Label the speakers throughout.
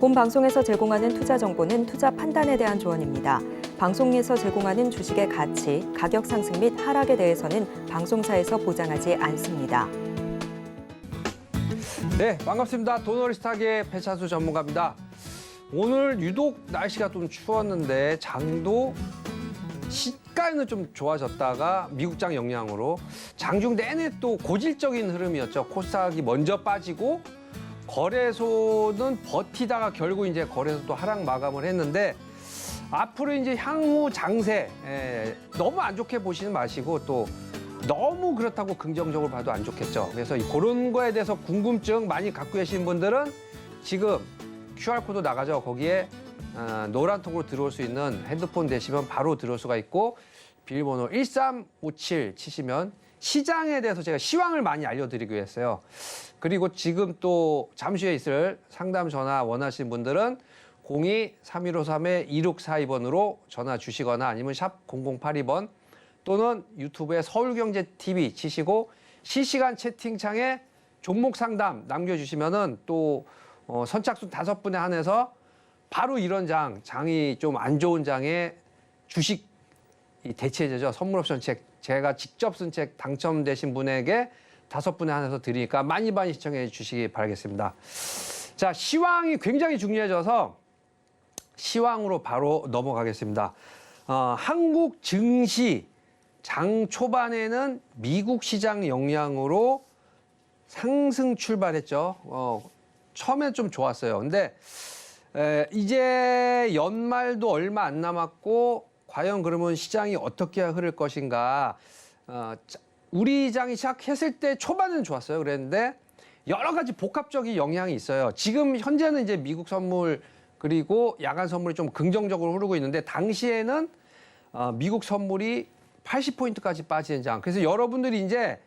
Speaker 1: 본 방송에서 제공하는 투자 정보는 투자 판단에 대한 조언입니다. 방송에서 제공하는 주식의 가치, 가격 상승 및 하락에 대해서는 방송사에서 보장하지 않습니다.
Speaker 2: 네, 반갑습니다. 도너리스타계 배찬수 전문가입니다. 오늘 유독 날씨가 좀 추웠는데 장도 시가에는 좀 좋아졌다가 미국장 영향으로 장중 내내 또 고질적인 흐름이었죠. 코스닥이 먼저 빠지고 거래소는 버티다가 결국 이제 거래소 또 하락 마감을 했는데 앞으로 이제 향후 장세 너무 안 좋게 보시는 마시고 또 너무 그렇다고 긍정적으로 봐도 안 좋겠죠. 그래서 그런 거에 대해서 궁금증 많이 갖고 계신 분들은 지금 QR코드 나가죠. 거기에 노란 통으로 들어올 수 있는 핸드폰 대시면 바로 들어올 수가 있고 비밀번호 1357 치시면 시장에 대해서 제가 시황을 많이 알려드리기로 했어요. 그리고 지금 또 잠시 후에 있을 상담 전화 원하시는 분들은 02-3153-2642번으로 전화 주시거나 아니면 샵 0082번 또는 유튜브에 서울경제TV 치시고 실시간 채팅창에 종목 상담 남겨주시면은 또 선착순 5분에 한해서 바로 이런 장이 좀 안 좋은 장에 주식 대체제죠. 선물 옵션 책 제가 직접 쓴 책 당첨되신 분에게 5분에 한해서 드리니까 많이 시청해 주시기 바라겠습니다. 자, 시황이 굉장히 중요해져서 시황으로 바로 넘어가겠습니다. 한국 증시 장 초반에는 미국 시장 영향으로 상승 출발했죠. 처음엔 좀 좋았어요. 근데 이제 연말도 얼마 안 남았고 과연 그러면 시장이 어떻게 흐를 것인가. 우리 장이 시작했을 때 초반은 좋았어요. 그랬는데 여러 가지 복합적인 영향이 있어요. 지금 현재는 이제 미국 선물 그리고 야간 선물이 좀 긍정적으로 흐르고 있는데 당시에는 미국 선물이 80포인트까지 빠지는 장. 그래서 여러분들이 이제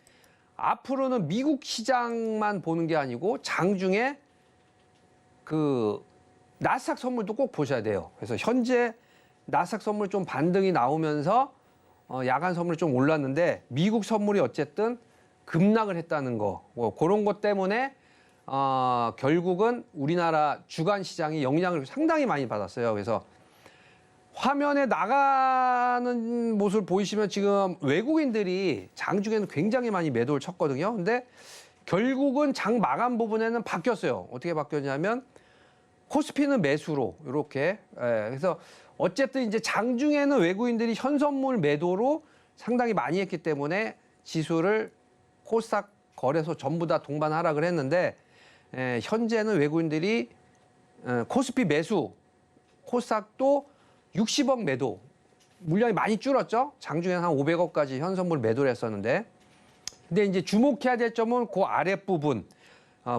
Speaker 2: 앞으로는 미국 시장만 보는 게 아니고 장중에 그 나스닥 선물도 꼭 보셔야 돼요. 그래서 현재 나스닥 선물 좀 반등이 나오면서 야간 선물이 좀 올랐는데 미국 선물이 어쨌든 급락을 했다는 거. 뭐 그런 것 때문에 결국은 우리나라 주간 시장이 영향을 상당히 많이 받았어요. 그래서 화면에 나가는 모습을 보이시면 지금 외국인들이 장중에는 굉장히 많이 매도를 쳤거든요. 근데 결국은 장 마감 부분에는 바뀌었어요. 어떻게 바뀌었냐면 코스피는 매수로 이렇게. 그래서 어쨌든 이제 장중에는 외국인들이 현선물 매도로 상당히 많이 했기 때문에 지수를 코스닥 거래소 전부 다 동반 하락을 했는데 현재는 외국인들이 코스피 매수, 코스닥도 60억 매도, 물량이 많이 줄었죠. 장중에는 한 500억까지 현선물 매도를 했었는데 근데 이제 주목해야 될 점은 그 아랫부분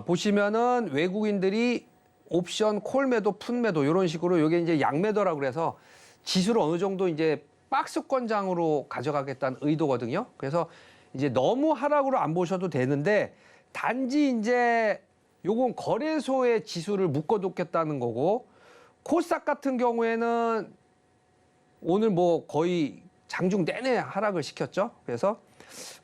Speaker 2: 보시면은 외국인들이 옵션 콜 매도, 풋 매도 이런 식으로 이게 이제 양매도라고 그래서 지수를 어느 정도 이제 박스권장으로 가져가겠다는 의도거든요. 그래서 이제 너무 하락으로 안 보셔도 되는데 단지 이제 요건 거래소의 지수를 묶어뒀겠다는 거고 코스닥 같은 경우에는 오늘 뭐 거의 장중 내내 하락을 시켰죠. 그래서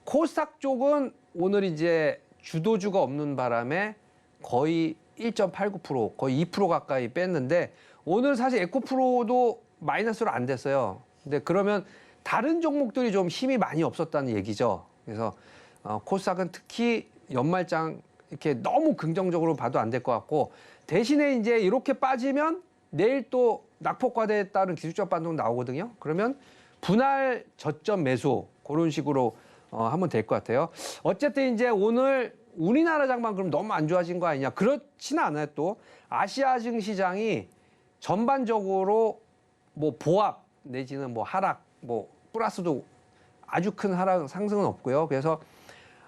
Speaker 2: 코스닥 쪽은 오늘 이제 주도주가 없는 바람에 거의 1.89% 거의 2% 가까이 뺐는데 오늘 사실 에코프로도 마이너스로 안 됐어요. 근데 그러면 다른 종목들이 좀 힘이 많이 없었다는 얘기죠. 그래서 코스닥은 특히 연말장 이렇게 너무 긍정적으로 봐도 안 될 것 같고 대신에 이제 이렇게 빠지면 내일 또 낙폭과대에 따른 기술적 반동 나오거든요. 그러면 분할 저점 매수 그런 식으로 하면 될 것 같아요. 어쨌든 이제 오늘 우리나라 장만 그럼 너무 안 좋아진 거 아니냐? 그렇지는 않아요. 또 아시아 증시장이 전반적으로 뭐 보합 내지는 뭐 하락, 뭐 플러스도 아주 큰 하락 상승은 없고요. 그래서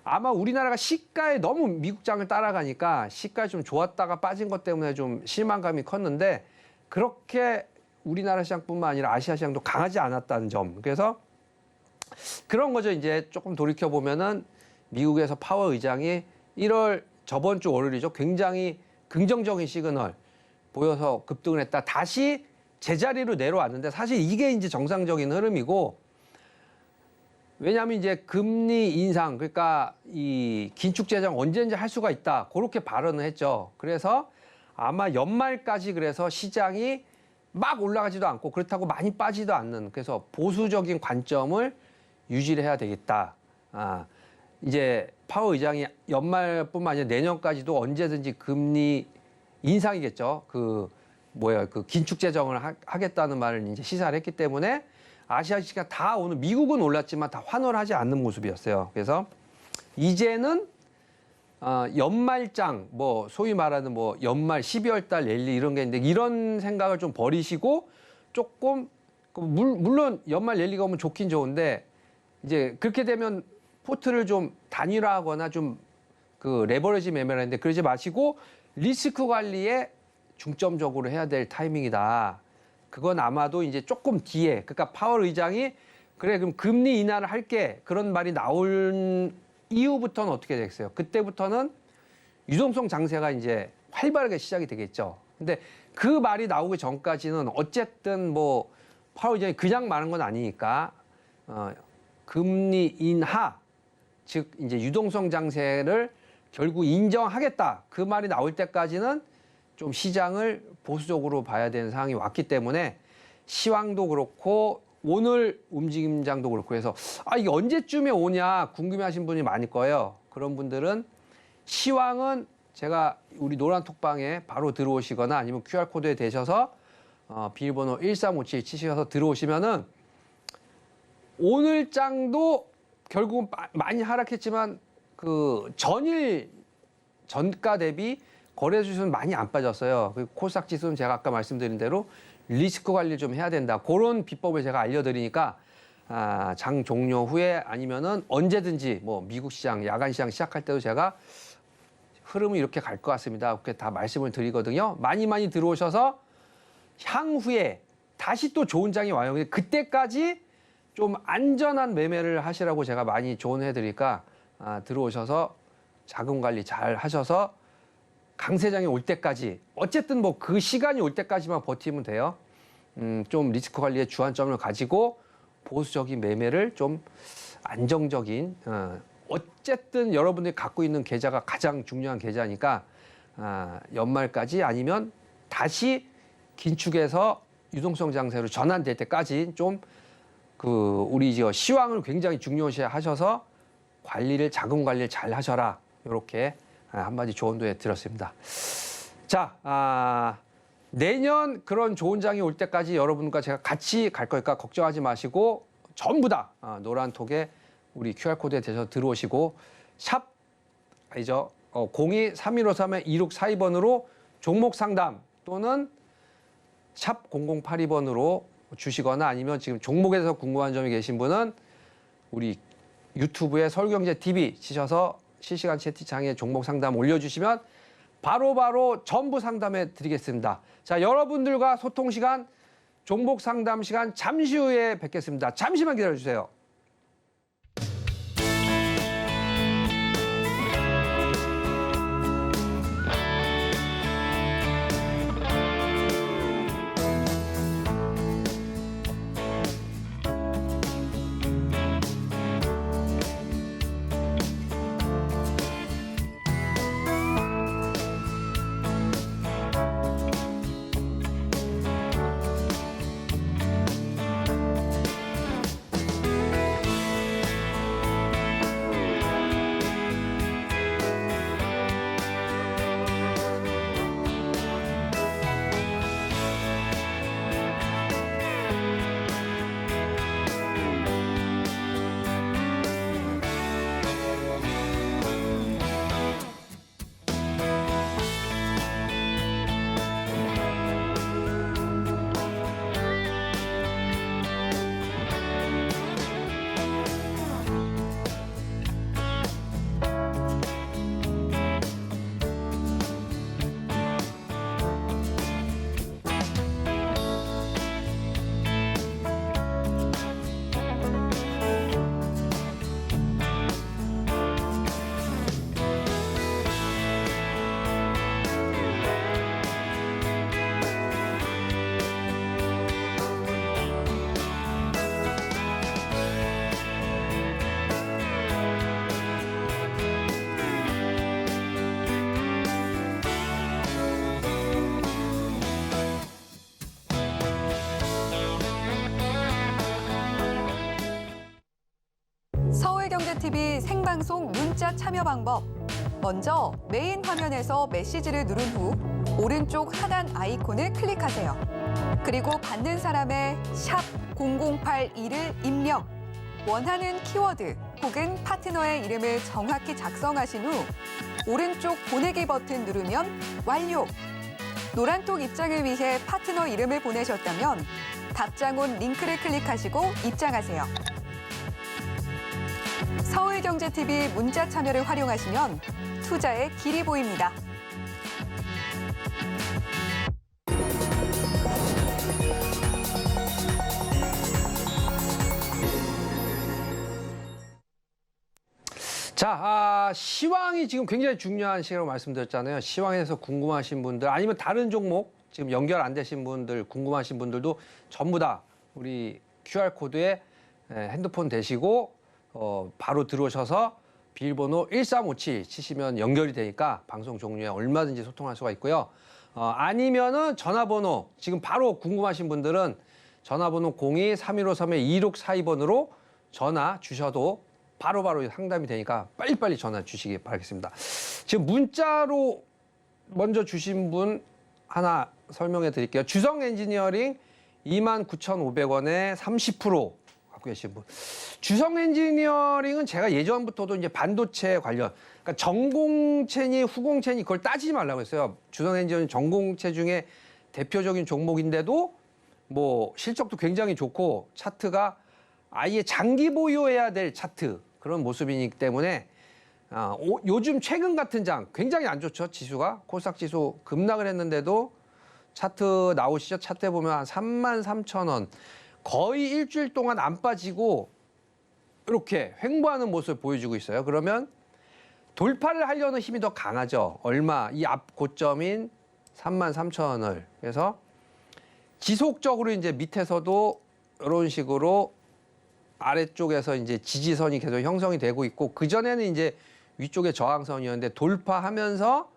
Speaker 2: 아마 우리나라가 시가에 너무 미국장을 따라가니까 시가에 좀 좋았다가 빠진 것 때문에 좀 실망감이 컸는데 그렇게 우리나라 시장뿐만 아니라 아시아 시장도 강하지 않았다는 점. 그래서 그런 거죠. 이제 조금 돌이켜 보면은 미국에서 파월 의장이 1월 저번 주 월요일이죠. 굉장히 긍정적인 시그널 보여서 급등을 했다. 다시 제자리로 내려왔는데 사실 이게 이제 정상적인 흐름이고 왜냐하면 이제 금리 인상 그러니까 이 긴축 재정 언제든지 할 수가 있다. 그렇게 발언을 했죠. 그래서 아마 연말까지 그래서 시장이 막 올라가지도 않고 그렇다고 많이 빠지도 않는 그래서 보수적인 관점을 유지를 해야 되겠다. 이제 파월 의장이 연말뿐만 아니라 내년까지도 언제든지 금리 인상이겠죠. 그 긴축 재정을 하겠다는 말을 이제 시사를 했기 때문에 아시아 시장 다 오늘 미국은 올랐지만 다 환호를 하지 않는 모습이었어요. 그래서 이제는 연말장 소위 말하는 연말 12월 달 랠리 이런 게 있는데 이런 생각을 좀 버리시고 조금 물론 연말 랠리가 오면 좋긴 좋은데 이제 그렇게 되면 포트를 좀 단일화하거나 좀 그 레버리지 매매를 하는데 그러지 마시고 리스크 관리에 중점적으로 해야 될 타이밍이다. 그건 아마도 이제 조금 뒤에 그러니까 파월 의장이 그래 그럼 금리 인하를 할게 그런 말이 나올 이후부터는 어떻게 되겠어요? 그때부터는 유동성 장세가 이제 활발하게 시작이 되겠죠. 근데 그 말이 나오기 전까지는 어쨌든 파월 의장이 그냥 말한 건 아니니까 금리 인하 즉 이제 유동성 장세를 결국 인정하겠다 그 말이 나올 때까지는 좀 시장을 보수적으로 봐야 되는 상황이 왔기 때문에 시황도 그렇고 오늘 움직임장도 그렇고 해서 이게 언제쯤에 오냐 궁금해하신 분이 많을 거예요. 그런 분들은 시황은 제가 우리 노란 톡방에 바로 들어오시거나 아니면 QR코드에 대셔서 비밀번호 1357 치셔서 들어오시면은 오늘 장도 결국은 많이 하락했지만 그 전일 전가 대비 거래 지수는 많이 안 빠졌어요. 그 코스닥 지수는 제가 아까 말씀드린 대로 리스크 관리를 좀 해야 된다. 그런 비법을 제가 알려드리니까 장 종료 후에 아니면은 언제든지 미국 시장, 야간 시장 시작할 때도 제가 흐름은 이렇게 갈 것 같습니다. 그렇게 다 말씀을 드리거든요. 많이 들어오셔서 향후에 다시 또 좋은 장이 와요. 근데 그때까지 좀 안전한 매매를 하시라고 제가 많이 조언해 드리니까 들어오셔서 자금 관리 잘 하셔서 강세장이 올 때까지 어쨌든 그 시간이 올 때까지만 버티면 돼요. 좀 리스크 관리에 주안점을 가지고 보수적인 매매를 좀 안정적인 어쨌든 여러분들이 갖고 있는 계좌가 가장 중요한 계좌니까 연말까지 아니면 다시 긴축해서 유동성 장세로 전환될 때까지 좀 우리 시황을 굉장히 중요시 하셔서 자금 관리를 잘 하셔라. 이렇게 한마디 조언도 해드렸습니다. 자, 내년 그런 좋은 장이 올 때까지 여러분과 제가 같이 갈 거니까 걱정하지 마시고 전부 다 노란톡에 우리 QR코드에 대해서 들어오시고 샵 02-3153-2642번으로 종목 상담 또는 샵 0082번으로 주시거나 아니면 지금 종목에 대해서 궁금한 점이 계신 분은 우리 유튜브에 서울경제TV 치셔서 실시간 채팅창에 종목 상담 올려주시면 바로바로 전부 상담해 드리겠습니다. 자, 여러분들과 소통 시간, 종목 상담 시간 잠시 후에 뵙겠습니다. 잠시만 기다려주세요.
Speaker 3: 하나투자TV 생방송 문자 참여 방법. 먼저 메인 화면에서 메시지를 누른 후 오른쪽 하단 아이콘을 클릭하세요. 그리고 받는 사람의 샵 0082를 입력. 원하는 키워드 혹은 파트너의 이름을 정확히 작성하신 후 오른쪽 보내기 버튼 누르면 완료. 노란톡 입장을 위해 파트너 이름을 보내셨다면 답장 온 링크를 클릭하시고 입장하세요. 서울경제TV 문자 참여를 활용하시면 투자의 길이 보입니다.
Speaker 2: 자, 시황이 지금 굉장히 중요한 시기라고 말씀드렸잖아요. 시황에서 궁금하신 분들 아니면 다른 종목 지금 연결 안 되신 분들 궁금하신 분들도 전부 다 우리 QR코드에 핸드폰 대시고 바로 들어오셔서 비밀번호 1357 치시면 연결이 되니까 방송 종료에 얼마든지 소통할 수가 있고요. 아니면은 전화번호 지금 바로 궁금하신 분들은 전화번호 02-3153-2642번으로 전화 주셔도 바로바로 상담이 되니까 빨리빨리 전화 주시기 바라겠습니다. 지금 문자로 먼저 주신 분 하나 설명해 드릴게요. 주성 엔지니어링 29,500원에 30% 갖고 계신 분. 주성 엔지니어링은 제가 예전부터도 이제 반도체 관련, 그러니까 전공채니 후공채니 그걸 따지지 말라고 했어요. 주성 엔지니어링 전공채 중에 대표적인 종목인데도 뭐 실적도 굉장히 좋고 차트가 아예 장기 보유해야 될 차트 그런 모습이기 때문에 요즘 최근 같은 장 굉장히 안 좋죠. 지수가 코스닥 지수 급락을 했는데도 차트 나오시죠. 차트에 보면 한 33,000원 거의 일주일 동안 안 빠지고 이렇게 횡보하는 모습을 보여주고 있어요. 그러면 돌파를 하려는 힘이 더 강하죠. 얼마 이 앞 고점인 33,000원을 그래서 지속적으로 이제 밑에서도 이런 식으로 아래쪽에서 이제 지지선이 계속 형성이 되고 있고 그전에는 이제 위쪽에 저항선이었는데 돌파하면서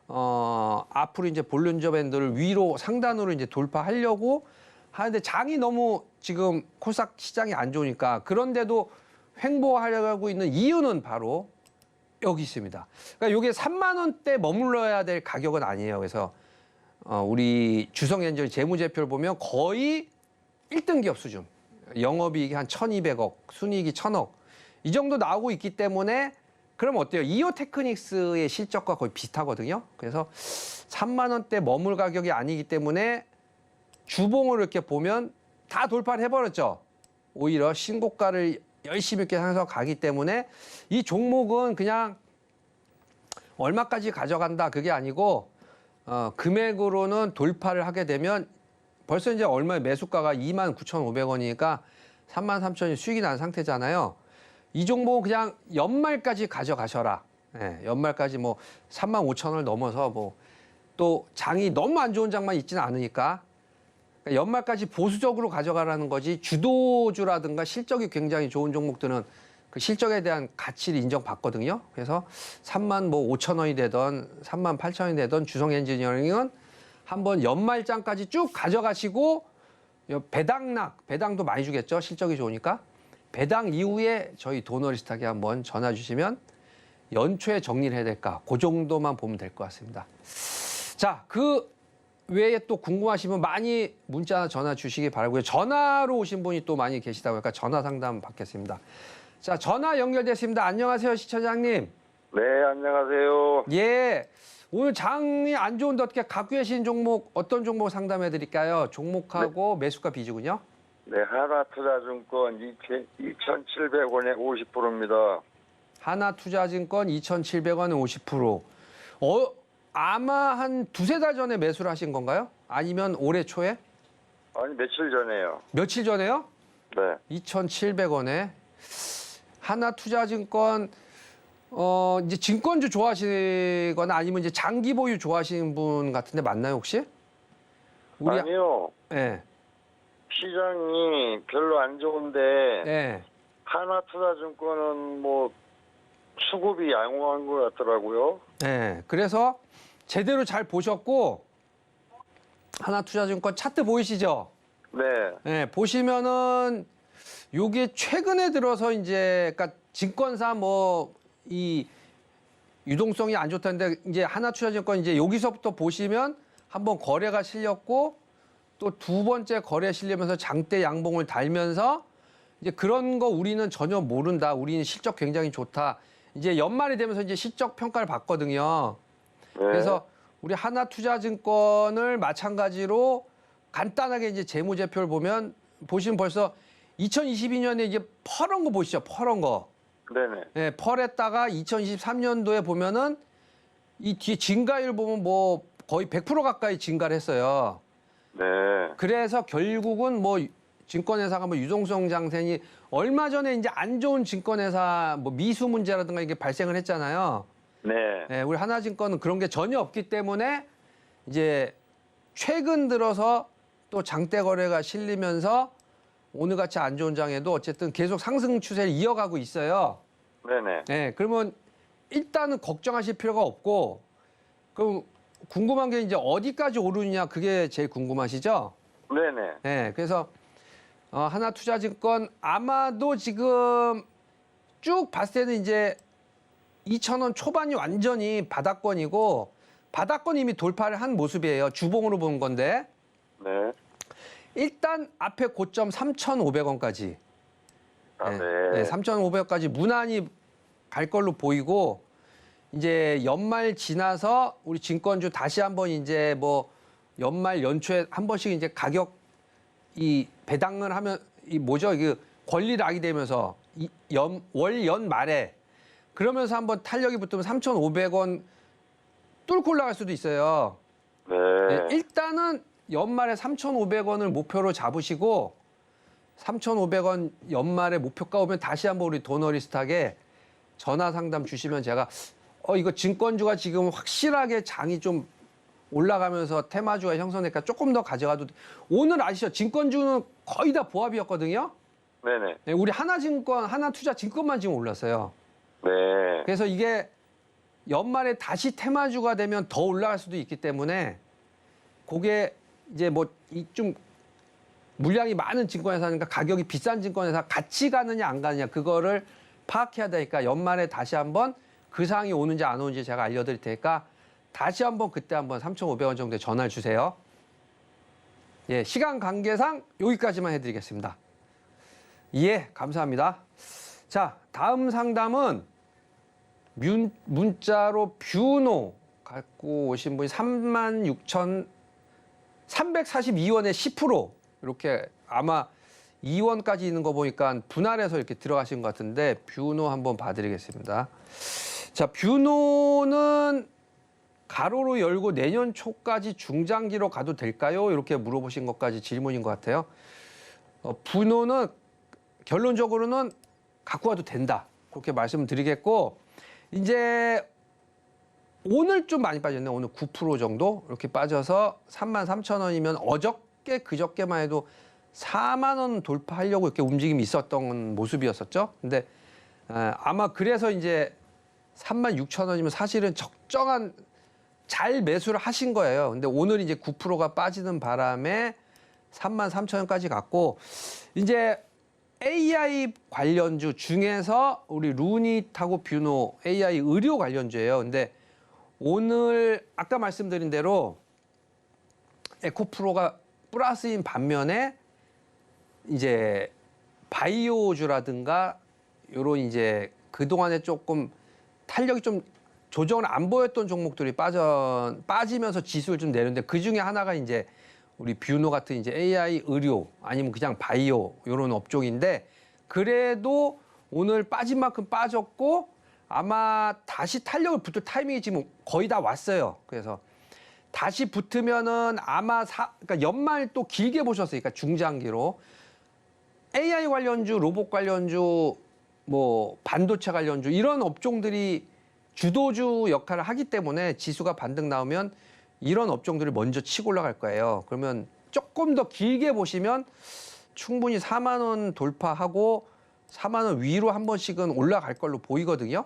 Speaker 2: 앞으로 이제 볼린저 밴드를 위로 상단으로 이제 돌파하려고 하는데 장이 너무 지금 코스닥 시장이 안 좋으니까 그런데도 횡보하려고 있는 이유는 바로 여기 있습니다. 그러니까 이게 3만 원대 머물러야 될 가격은 아니에요. 그래서 우리 주성엔저리 재무제표를 보면 거의 1등 기업 수준. 영업이익이 한 1,200억, 순이익이 1,000억. 이 정도 나오고 있기 때문에 그럼 어때요? 이오테크닉스의 실적과 거의 비슷하거든요. 그래서 3만 원대 머물 가격이 아니기 때문에 주봉을 이렇게 보면 다 돌파를 해버렸죠. 오히려 신고가를 열심히 이렇게 향해서 가기 때문에 이 종목은 그냥 얼마까지 가져간다 그게 아니고 금액으로는 돌파를 하게 되면 벌써 이제 얼마의 매수가가 29,500원이니까 33,000원이 수익이 난 상태잖아요. 이 종목은 그냥 연말까지 가져가셔라. 네, 연말까지 뭐 35,000원을 넘어서 뭐 또 장이 너무 안 좋은 장만 있지는 않으니까 그러니까 연말까지 보수적으로 가져가라는 거지 주도주라든가 실적이 굉장히 좋은 종목들은 그 실적에 대한 가치를 인정받거든요. 그래서 35,000원이 되던 38,000원이 되던 주성 엔지니어링은 한번 연말장까지 쭉 가져가시고 배당도 많이 주겠죠. 실적이 좋으니까. 배당 이후에 저희 도너리스트에게 한번 전화 주시면 연초에 정리를 해야 될까. 그 정도만 보면 될 것 같습니다. 자, 그 외에 또 궁금하시면 많이 문자 전화 주시기 바라고요. 전화로 오신 분이 또 많이 계시다고 하니까 전화 상담 받겠습니다. 자, 전화 연결됐습니다. 안녕하세요, 시청자님.
Speaker 4: 네, 안녕하세요.
Speaker 2: 예. 오늘 장이 안 좋은데 어떻게 갖고 계신 종목 어떤 종목 상담해 드릴까요? 종목하고 매수가 비중은요?
Speaker 4: 네, 하나투자증권 2,700원에 50%입니다.
Speaker 2: 하나투자증권 2,700원에 50%. 아마 한 두세 달 전에 매수를 하신 건가요? 아니면 올해 초에?
Speaker 4: 아니, 며칠 전에요.
Speaker 2: 며칠 전에요?
Speaker 4: 네.
Speaker 2: 2,700원에 하나투자증권 이제 증권주 좋아하시거나 아니면 이제 장기 보유 좋아하시는 분 같은데 맞나요, 혹시?
Speaker 4: 아니요.
Speaker 2: 네.
Speaker 4: 시장이 별로 안 좋은데
Speaker 2: 네.
Speaker 4: 하나투자증권은 뭐 수급이 양호한 것 같더라고요.
Speaker 2: 네. 그래서 제대로 잘 보셨고 하나투자증권 차트 보이시죠?
Speaker 4: 네.
Speaker 2: 네. 보시면은 요게 최근에 들어서 이제 그러니까 증권사 뭐 이 유동성이 안 좋다는데 이제 하나투자증권 이제 여기서부터 보시면 한번 거래가 실렸고 또 두 번째 거래 실리면서 장대 양봉을 달면서 이제 그런 거 우리는 전혀 모른다. 우리는 실적 굉장히 좋다. 이제 연말이 되면서 이제 실적 평가를 받거든요.
Speaker 4: 네.
Speaker 2: 그래서 우리 하나투자증권을 마찬가지로 간단하게 이제 재무제표를 보시면 벌써 2022년에 이제 퍼런 거 보시죠. 퍼런 거.
Speaker 4: 네네.
Speaker 2: 예, 펄했다가 2023년도에 보면은 이 뒤에 증가율 보면 뭐 거의 100% 가까이 증가를 했어요.
Speaker 4: 네.
Speaker 2: 그래서 결국은 뭐 증권회사가 뭐 유동성 장세니 얼마 전에 이제 안 좋은 증권회사 뭐 미수 문제라든가 이게 발생을 했잖아요.
Speaker 4: 네.
Speaker 2: 예, 우리 하나증권은 그런 게 전혀 없기 때문에 이제 최근 들어서 또 장대 거래가 실리면서 오늘같이 안 좋은 장에도 어쨌든 계속 상승 추세를 이어가고 있어요.
Speaker 4: 네네.
Speaker 2: 네, 그러면 일단은 걱정하실 필요가 없고, 그럼 궁금한 게 이제 어디까지 오르느냐 그게 제일 궁금하시죠?
Speaker 4: 네네.
Speaker 2: 네, 그래서 하나투자증권 아마도 지금 쭉 봤을 때는 이제 2,000원 초반이 완전히 바닥권이고 바닥권 이미 돌파를 한 모습이에요. 주봉으로 본 건데
Speaker 4: 네.
Speaker 2: 일단 앞에 고점 3,500원까지.
Speaker 4: 아, 네.
Speaker 2: 네, 3,500원까지 무난히 갈 걸로 보이고 이제 연말 지나서 우리 증권주 다시 한번 이제 뭐 연말 연초에 한 번씩 이제 가격 이 배당을 하면 이 뭐죠? 이게 권리락이 되면서 월 연 말에 그러면서 한번 탄력이 붙으면 3,500원 뚫고 올라갈 수도 있어요.
Speaker 4: 네.
Speaker 2: 네, 일단은 연말에 3,500원을 목표로 잡으시고 3,500원 연말에 목표가 오면 다시 한번 우리 도너리스트하게 전화 상담 주시면 제가 이거 증권주가 지금 확실하게 장이 좀 올라가면서 테마주가 형성되니까 조금 더 가져가도 돼. 오늘 아시죠? 증권주는 거의 다 보합이었거든요.
Speaker 4: 네네.
Speaker 2: 네, 우리 하나증권, 하나투자증권만 지금 올랐어요.
Speaker 4: 네.
Speaker 2: 그래서 이게 연말에 다시 테마주가 되면 더 올라갈 수도 있기 때문에 그게 이제 뭐 좀 물량이 많은 증권회사니까 가격이 비싼 증권회사 같이 가느냐 안 가느냐 그거를 파악해야 되니까 연말에 다시 한번 그 상황이 오는지 안 오는지 제가 알려드릴 테니까 다시 한번 그때 한번 3,500원 정도에 전화를 주세요. 예, 시간 관계상 여기까지만 해드리겠습니다. 예, 감사합니다. 자, 다음 상담은 문자로 뷰노 갖고 오신 분이 36,342원에 10% 이렇게 아마 2원까지 있는 거 보니까 분할해서 이렇게 들어가신 것 같은데 뷰노 한번 봐드리겠습니다. 자, 뷰노는 가로로 열고 내년 초까지 중장기로 가도 될까요? 이렇게 물어보신 것까지 질문인 것 같아요. 뷰노는 결론적으로는 갖고 와도 된다. 그렇게 말씀드리겠고 이제 오늘 좀 많이 빠졌네요. 오늘 9% 정도 이렇게 빠져서 33,000원이면 어저께 그저께만 해도 4만 원 돌파하려고 이렇게 움직임이 있었던 모습이었었죠. 근데 아마 그래서 이제 36,000원이면 사실은 적정한 잘 매수를 하신 거예요. 근데 오늘 이제 9%가 빠지는 바람에 33,000원까지 갔고 이제 AI 관련주 중에서 우리 루닛하고 뷰노 AI 의료 관련주예요. 근데 오늘 아까 말씀드린 대로 에코프로가 플러스인 반면에 이제 바이오주라든가 요런 이제 그동안에 조금 탄력이 좀 조정을 안 보였던 종목들이 빠지면서 지수를 좀 내는데 그 중에 하나가 이제 우리 뷰노 같은 이제 AI 의료 아니면 그냥 바이오 요런 업종인데 그래도 오늘 빠진 만큼 빠졌고 아마 다시 탄력을 붙을 타이밍이 지금 거의 다 왔어요. 그래서 다시 붙으면은 아마 그러니까 연말 또 길게 보셨으니까 중장기로 AI 관련주, 로봇 관련주, 뭐 반도체 관련주 이런 업종들이 주도주 역할을 하기 때문에 지수가 반등 나오면 이런 업종들을 먼저 치고 올라갈 거예요. 그러면 조금 더 길게 보시면 충분히 4만 원 돌파하고 4만 원 위로 한 번씩은 올라갈 걸로 보이거든요.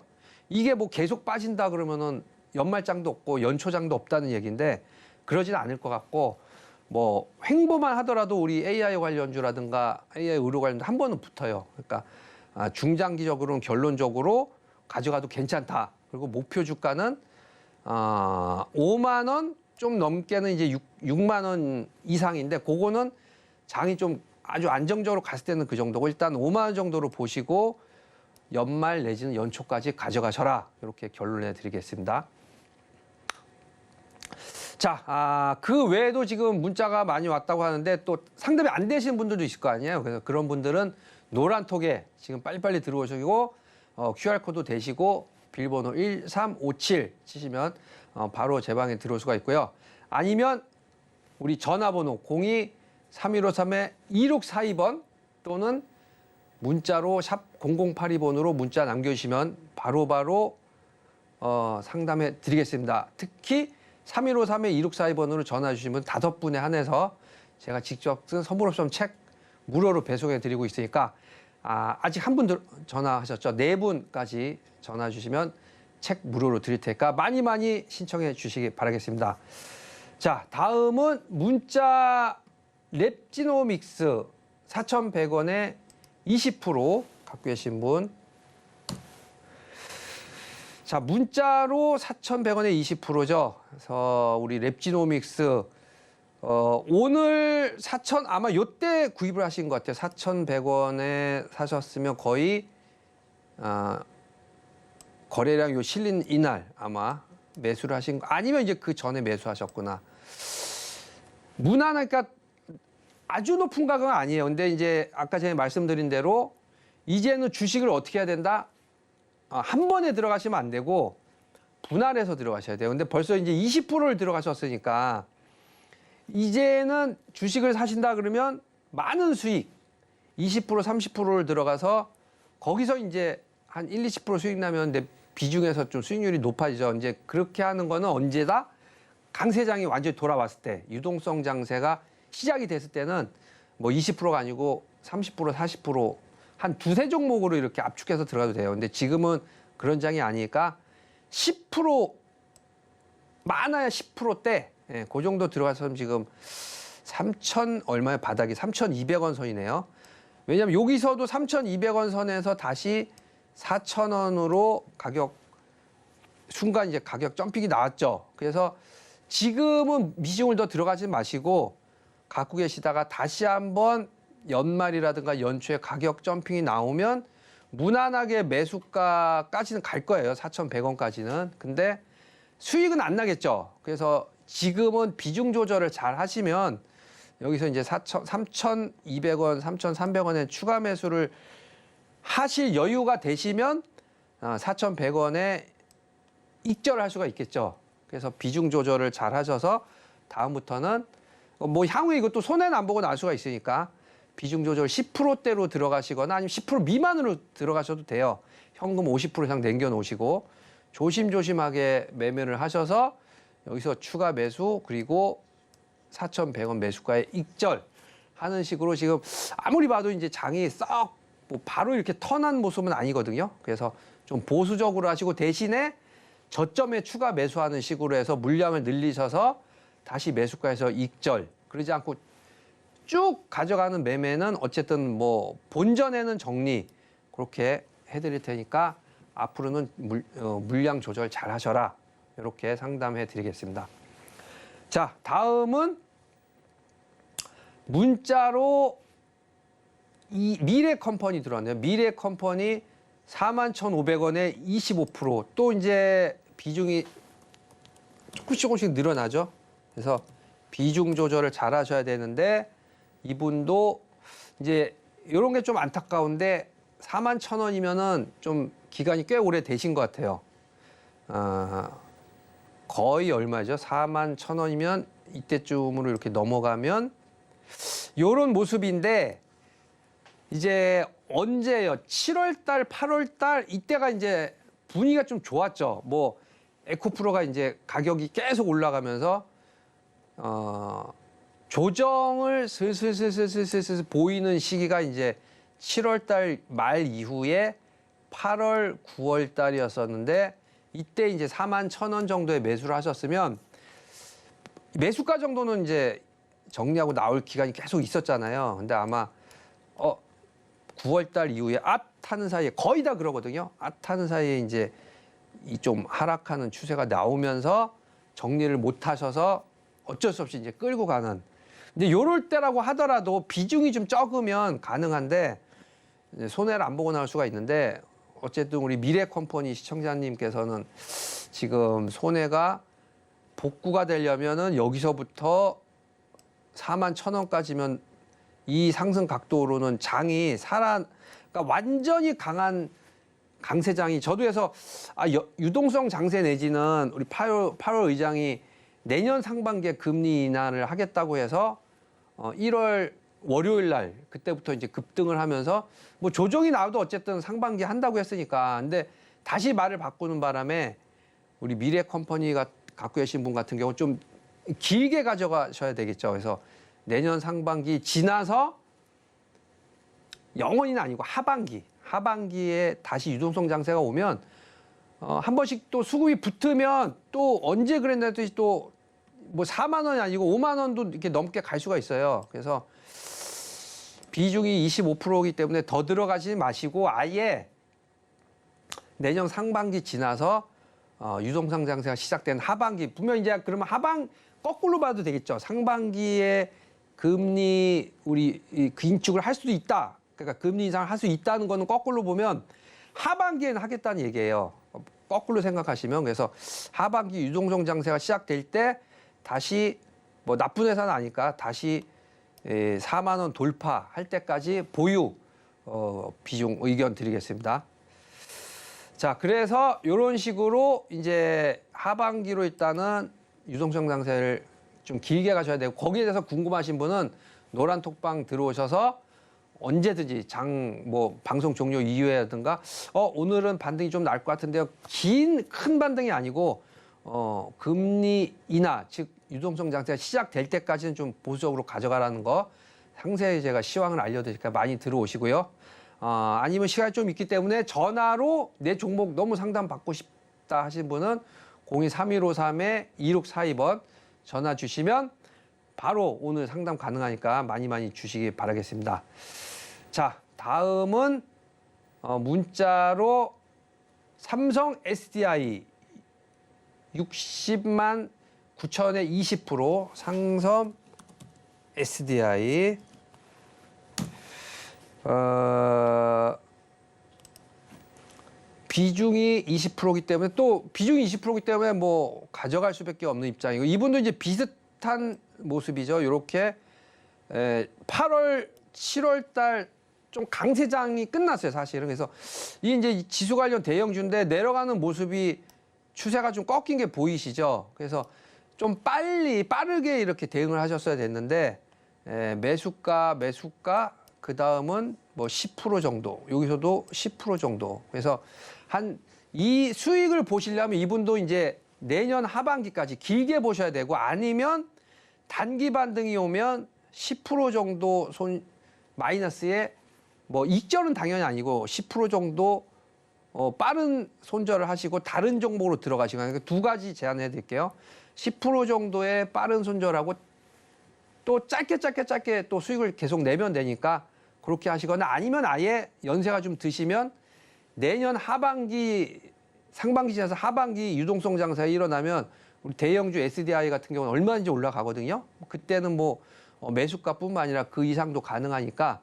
Speaker 2: 이게 뭐 계속 빠진다 그러면은 연말장도 없고 연초장도 없다는 얘기인데 그러진 않을 것 같고 뭐 횡보만 하더라도 우리 AI 관련주라든가 AI 의료 관련주 한 번은 붙어요. 그러니까 중장기적으로는 결론적으로 가져가도 괜찮다. 그리고 목표 주가는 5만 원 좀 넘게는 이제 6만 원 이상인데 그거는 장이 좀 아주 안정적으로 갔을 때는 그 정도고 일단 5만 원 정도로 보시고 연말 내지는 연초까지 가져가셔라. 이렇게 결론을 드리겠습니다. 자, 그 외에도 지금 문자가 많이 왔다고 하는데 또 상담이 안 되시는 분들도 있을 거 아니에요. 그래서 그런 분들은 노란톡에 지금 빨리빨리 들어오시고 QR코드 대시고 비밀번호 1357 치시면 바로 제 방에 들어올 수가 있고요. 아니면 우리 전화번호 02-3153-2642번 또는 문자로 샵 0082번으로 문자 남겨주시면 바로바로 상담해 드리겠습니다. 특히 3153-2642번으로 전화 주시면 5분에 한해서 제가 직접 쓴 선물 옵션 책 무료로 배송해 드리고 있으니까 아직 한 분 전화하셨죠? 4분까지 전화 주시면 책 무료로 드릴 테니까 많이 신청해 주시기 바라겠습니다. 자, 다음은 문자 랩지노믹스 4,100원에 20% 갖고 계신 분. 자, 문자로 4,100원에 20%죠. 그래서 우리 랩지노믹스 오늘 4,000 아마 요때 구입을 하신 것 같아요. 4,100원에 사셨으면 거의 거래량 요 실린 이날 아마 매수를 하신 거 아니면 이제 그 전에 매수하셨구나. 무난하니까 아주 높은 가격은 아니에요. 근데 이제 아까 전에 말씀드린 대로 이제는 주식을 어떻게 해야 된다? 한 번에 들어가시면 안 되고 분할해서 들어가셔야 돼요. 근데 벌써 이제 20%를 들어가셨으니까 이제는 주식을 사신다 그러면 많은 수익 20% 30%를 들어가서 거기서 이제 한 1, 20% 수익 나면 내 비중에서 좀 수익률이 높아지죠. 이제 그렇게 하는 거는 언제다? 강세장이 완전히 돌아왔을 때, 유동성 장세가 시작이 됐을 때는 뭐 20%가 아니고 30%, 40% 한 두세 종목으로 이렇게 압축해서 들어가도 돼요. 근데 지금은 그런 장이 아니니까 10% 많아야 10%대 그 정도 들어가서 지금 3,000 얼마의 바닥이 3,200원 선이네요. 왜냐하면 여기서도 3,200원 선에서 다시 4,000원으로 가격 순간 이제 가격 점픽이 나왔죠. 그래서 지금은 미지ung을 더 들어가지 마시고 갖고 계시다가 다시 한번 연말이라든가 연초에 가격 점핑이 나오면 무난하게 매수가까지는 갈 거예요. 4,100원까지는. 근데 수익은 안 나겠죠. 그래서 지금은 비중 조절을 잘 하시면 여기서 이제 3,200원, 3,300원에 추가 매수를 하실 여유가 되시면 4,100원에 익절할 수가 있겠죠. 그래서 비중 조절을 잘 하셔서 다음부터는 뭐 향후에 이것도 손해는 안 보고 날 수가 있으니까 비중 조절 10%대로 들어가시거나 아니면 10% 미만으로 들어가셔도 돼요. 현금 50% 이상 남겨놓으시고 조심조심하게 매매를 하셔서 여기서 추가 매수 그리고 4,100원 매수가에 익절 하는 식으로 지금 아무리 봐도 이제 장이 썩 뭐 바로 이렇게 턴한 모습은 아니거든요. 그래서 좀 보수적으로 하시고 대신에 저점에 추가 매수하는 식으로 해서 물량을 늘리셔서 다시 매수가에서 익절 그러지 않고 쭉 가져가는 매매는 어쨌든 뭐 본전에는 정리 그렇게 해드릴 테니까 앞으로는 물량 조절 잘 하셔라 이렇게 상담해 드리겠습니다. 자, 다음은 문자로 이 미래컴퍼니 들어왔네요. 미래컴퍼니 41,500원에 25%. 또 이제 비중이 조금씩 늘어나죠. 그래서 비중 조절을 잘 하셔야 되는데 이분도 이제 이런 게 좀 안타까운데 41,000원이면은 좀 기간이 꽤 오래 되신 것 같아요. 거의 얼마죠? 41,000원이면 이때쯤으로 이렇게 넘어가면 요런 모습인데 이제 언제요? 7월달, 8월달 이때가 이제 분위기가 좀 좋았죠. 뭐 에코프로가 이제 가격이 계속 올라가면서 조정을 슬슬 보이는 시기가 이제 7월달 말 이후에 8월, 9월달이었었는데 이때 이제 41,000원 정도의 매수를 하셨으면 매수가 정도는 이제 정리하고 나올 기간이 계속 있었잖아요. 근데 아마 9월 달 이후에 하는 사이에 거의 다 그러거든요. 하는 사이에 이제 이 좀 하락하는 추세가 나오면서 정리를 못 하셔서 어쩔 수 없이 이제 끌고 가는. 근데 요럴 때라고 하더라도 비중이 좀 적으면 가능한데 이제 손해를 안 보고 나올 수가 있는데 어쨌든 우리 미래컴퍼니 시청자님께서는 지금 손해가 복구가 되려면은 여기서부터 41,000원까지면 이 상승 각도로는 장이 그러니까 완전히 강한 강세장이 저도 해서 유동성 장세 내지는 우리 8월 의장이 내년 상반기에 금리 인하를 하겠다고 해서 1월 월요일 날 그때부터 이제 급등을 하면서 뭐 조정이 나와도 어쨌든 상반기 한다고 했으니까. 근데 다시 말을 바꾸는 바람에 우리 미래컴퍼니가 갖고 계신 분 같은 경우 좀 길게 가져가셔야 되겠죠. 그래서 내년 상반기 지나서 영원히는 아니고 하반기에 다시 유동성 장세가 오면 한 번씩 또 수급이 붙으면 또 언제 그랬나 했더니 또 뭐 4만 원이 아니고 5만 원도 이렇게 넘게 갈 수가 있어요. 그래서 비중이 25%이기 때문에 더 들어가지 마시고 아예 내년 상반기 지나서 유동성 장세가 시작된 하반기 분명 이제 그러면 거꾸로 봐도 되겠죠. 상반기에 금리 우리 긴축을 할 수도 있다. 그러니까 금리 인상을 할 수 있다는 거는 거꾸로 보면 하반기에는 하겠다는 얘기예요. 거꾸로 생각하시면 그래서 하반기 유동성 장세가 시작될 때 다시 뭐 나쁜 회사는 아니까 다시 4만 원 돌파할 때까지 보유 비중 의견 드리겠습니다. 자, 그래서 이런 식으로 이제 하반기로 일단은 유동성 장세를 좀 길게 가셔야 되고 거기에 대해서 궁금하신 분은 노란 톡방 들어오셔서 언제든지 방송 종료 이후에라든가 오늘은 반등이 좀 날 것 같은데요. 큰 반등이 아니고 금리 인하 즉 유동성 장세가 시작될 때까지는 좀 보수적으로 가져가라는 거 상세히 제가 시황을 알려드리니까 많이 들어오시고요. 아니면 시간이 좀 있기 때문에 전화로 내 종목 너무 상담 받고 싶다 하신 분은 023153-2642번 전화 주시면 바로 오늘 상담 가능하니까 많이 주시기 바라겠습니다. 자, 다음은 문자로 삼성 SDI 60만 9천에 20% 상섬 SDI 비중이 20%이기 때문에 또 비중이 20%이기 때문에 뭐 가져갈 수밖에 없는 입장이고 이분도 이제 비슷한 모습이죠. 이렇게 8월, 7월 달 좀 강세장이 끝났어요, 사실은. 그래서 이게 이제 지수 관련 대형주인데 내려가는 모습이 추세가 좀 꺾인 게 보이시죠? 그래서 좀 빠르게 이렇게 대응을 하셨어야 됐는데 매수가 그 다음은 뭐 10% 정도 여기서도 10% 정도 그래서 이 수익을 보시려면 이분도 이제 내년 하반기까지 길게 보셔야 되고 아니면 단기 반등이 오면 10% 정도 마이너스에 뭐 익절은 당연히 아니고 10% 정도 빠른 손절을 하시고 다른 종목으로 들어가시고 그러니까 두 가지 제안해 드릴게요. 10% 정도의 빠른 손절하고 또 짧게 또 수익을 계속 내면 되니까 그렇게 하시거나 아니면 아예 연세가 좀 드시면 내년 상반기 지나서 하반기 유동성 장세가 일어나면 우리 대형주 SDI 같은 경우는 얼마든지 올라가거든요. 그때는 뭐 매수가뿐만 아니라 그 이상도 가능하니까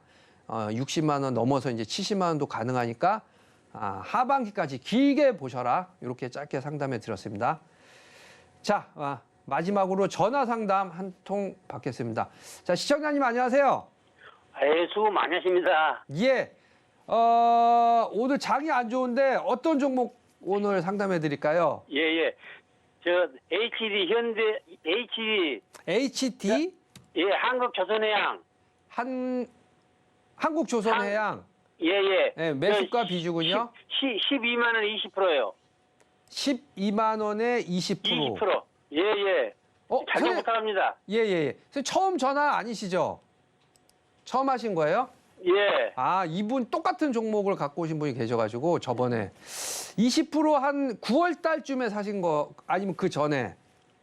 Speaker 2: 60만 원 넘어서 이제 70만 원도 가능하니까 하반기까지 길게 보셔라. 이렇게 짧게 상담해 드렸습니다. 자, 마지막으로 전화 상담 한 통 받겠습니다. 자, 시청자님 안녕하세요.
Speaker 5: 예, 수고 많으십니다.
Speaker 2: 예. 오늘 장이 안 좋은데 어떤 종목 오늘 상담해 드릴까요?
Speaker 5: 예. HD 현대
Speaker 2: HT
Speaker 5: 예, 한국조선해양.
Speaker 2: 한국조선해양.
Speaker 5: 예.
Speaker 2: 네, 매수가 비중은요?
Speaker 5: 12만 원 20%예요.
Speaker 2: 12만 원에 20%.
Speaker 5: 20%. 예. 잘
Speaker 2: 선생님,
Speaker 5: 부탁합니다.
Speaker 2: 예. 선생님 처음 전화 아니시죠? 처음 하신 거예요?
Speaker 5: 예.
Speaker 2: 이분 똑같은 종목을 갖고 오신 분이 계셔가지고 저번에 20% 한 9월 달쯤에 사신 거 아니면 그 전에?